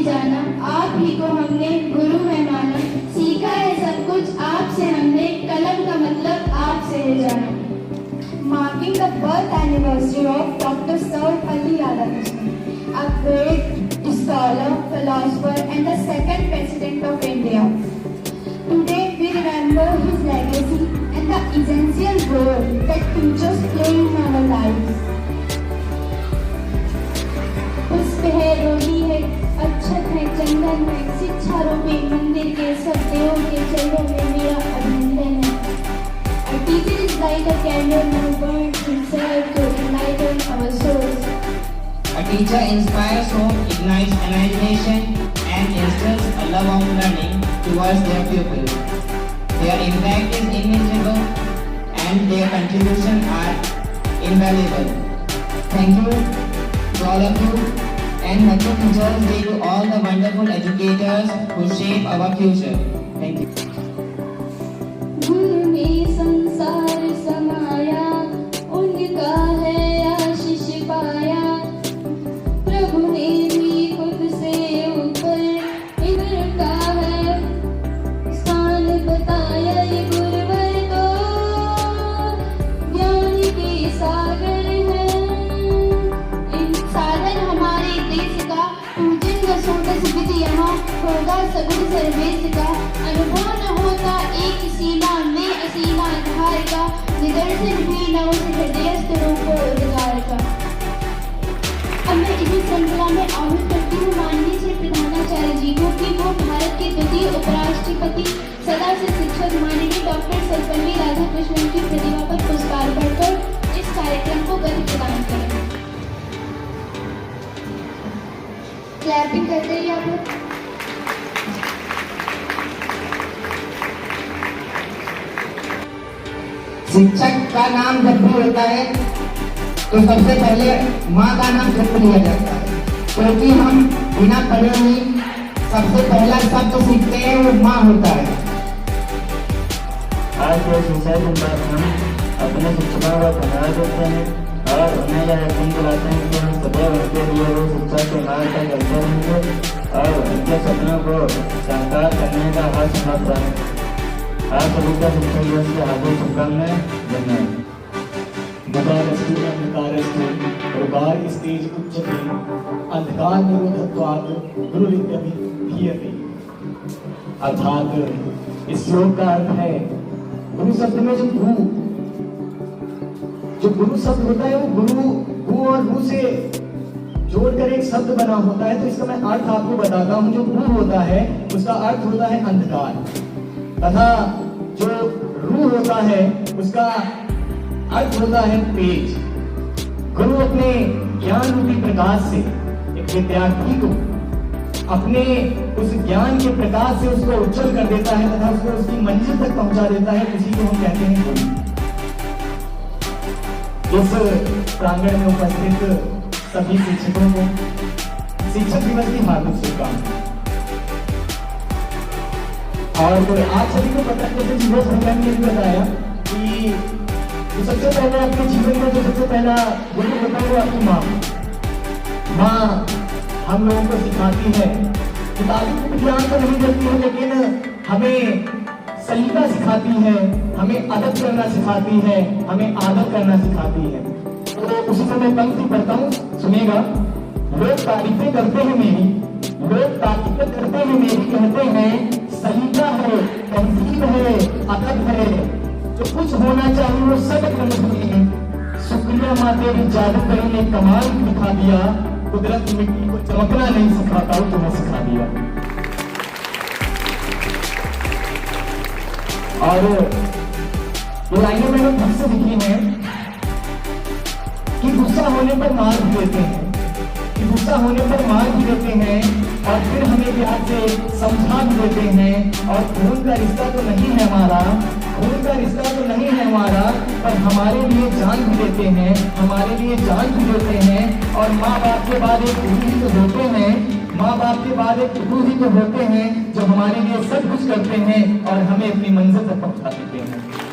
जाना, आप ही को हमने गुरु है माना। सीखा है सब कुछ आपसे हमने, कलम का मतलब आपसे है जाना। Marking the birth anniversary of Dr. Sarvepalli Radhakrishnan, a great scholar, philosopher, and the second president of India. Today we remember his legacy and the essential role that teachers play in our lives. पुष्प है, रोली है, अक्षत है, चंदन है, शिक्षा रूपी मंदिर के सब देवों के चरणों में मेरा अभिनंदन है। A teacher is like a candle who burns himself to enlighten our souls. A teacher inspires hope, ignites imagination, and instills a love of learning towards their pupils. Their impact is immeasurable, and their contributions are invaluable. Thank you to all of you, and happy Teachers Day to all the wonderful educators who shape our future. Thank you. गुरु में संसार समाया, उनका है आशीष पाया। प्रभु ने भी खुद से ऊपर इनका है स्थान बताया। ये गुरुवर तो ज्ञान के सागर हैं। इन साधन हमारे देश का, पूजन का सोटस विधि यहाँ होगा सगुण सर्वेश का। अनुभव न होता एक सीना में असीना आधार का, निदर्शन भी न उस हृदय स्तरों को उद्गार का। अब मैं इसी श्रृंखला में आहूत करती हूँ माननीय श्री प्रधानाचार्य जी को कि वो भारत के द्वितीय उपराष्ट्रपति सदा से शिक्षक माननीय डॉक्टर सर्वपल्ली राधाकृष्णन की प्रतिभा पर पुरस्कार कर इस कार्यक्रम को गति प्रदान करें। क्लैपिंग करते ही आप लोग। शिक्षक का नाम जब भी होता है तो सबसे पहले माँ का नाम जरूर लिया जाता है, क्योंकि हम बिना पढ़े ही सबसे पहला शब्द सीखते हैं वो माँ होता है। आज के इस विषय के बाद हम अपने शिक्षकों का धन्यवाद देते हैं और उन्हें यह यकीन दिलाते हैं कि हम सदैव उनके लिए वो शिक्षा के मार्ग पर चलते रहेंगे और उनके सपनों को साकार करने का हर संभव रहेंगे। आप सभी का शिक्षक दिवस की हार्दिक शुभकामनाएं। धन्यवाद। प्रकार स्टेज उच्चते अंधकार निरोधत्वात् गुरुविद्याभिधीयते। अर्थात इस श्लोक का अर्थ है गुरु शब्द में जो गुरु शब्द होता है वो गु और रु से जोड़कर एक शब्द बना होता है। तो इसका मैं अर्थ आपको बताता हूँ। जो गु होता है उसका अर्थ होता है अंधकार, तथा जो रू होता है उसका अर्थ होता है तेज। गुरु अपने ज्ञान रूपी प्रकाश से एक विद्यार्थी को अपने उस ज्ञान के प्रकाश से उसको उज्जवल कर देता है तथा उसको उसकी मंजिल तक पहुंचा देता है। उसी को हम कहते हैं गुरु। इस प्रांगण में उपस्थित सभी शिक्षकों को शिक्षक दिवस की हार्दिक शुभकामनाएं। और आप सभी को पता है कि जीवन भगवान ने बताया कि सबसे पहले अपने जीवन में जो सबसे पहला गुरु होता है वो आपकी माँ। माँ हम लोगों को सिखाती है, किताबी ज्ञान तो नहीं देती है, लेकिन हमें सलीका सिखाती है, हमें अदब करना सिखाती है, हमें आदर करना सिखाती है। तो उसी समय पंक्ति पढ़ता हूँ, सुनिएगा। लोग तारीफें करते हैं मेरी, लोग तारीफें करते हैं मेरी, कहते हैं सलीका है, तहजीब है, अदब है, जो कुछ होना चाहिए वो सब नहीं है। शुक्रिया माँ तेरी जादूगरी ने कमाल दिखा दिया, कुदरत मिट्टी को चमकना नहीं सिखाता वो तुम्हें सिखा दिया। और ये लाइनें मैंने खुद से लिखी हैं कि गुस्सा होने पर मार भी देते हैं, कि गुस्सा होने पर मार भी देते हैं और फिर हमें प्यार से समझा भी देते हैं। और खून का रिश्ता तो नहीं है हमारा, खून का रिश्ता तो नहीं है हमारा, पर हमारे लिए जान भी देते हैं, हमारे लिए जान भी देते हैं। और माँ बाप के बाद एक गुरु ही तो होते हैं, माँ बाप के बाद एक गुरु ही तो होते हैं जो हमारे लिए सब कुछ करते हैं और हमें अपनी मंजिल तक पहुँचा देते हैं।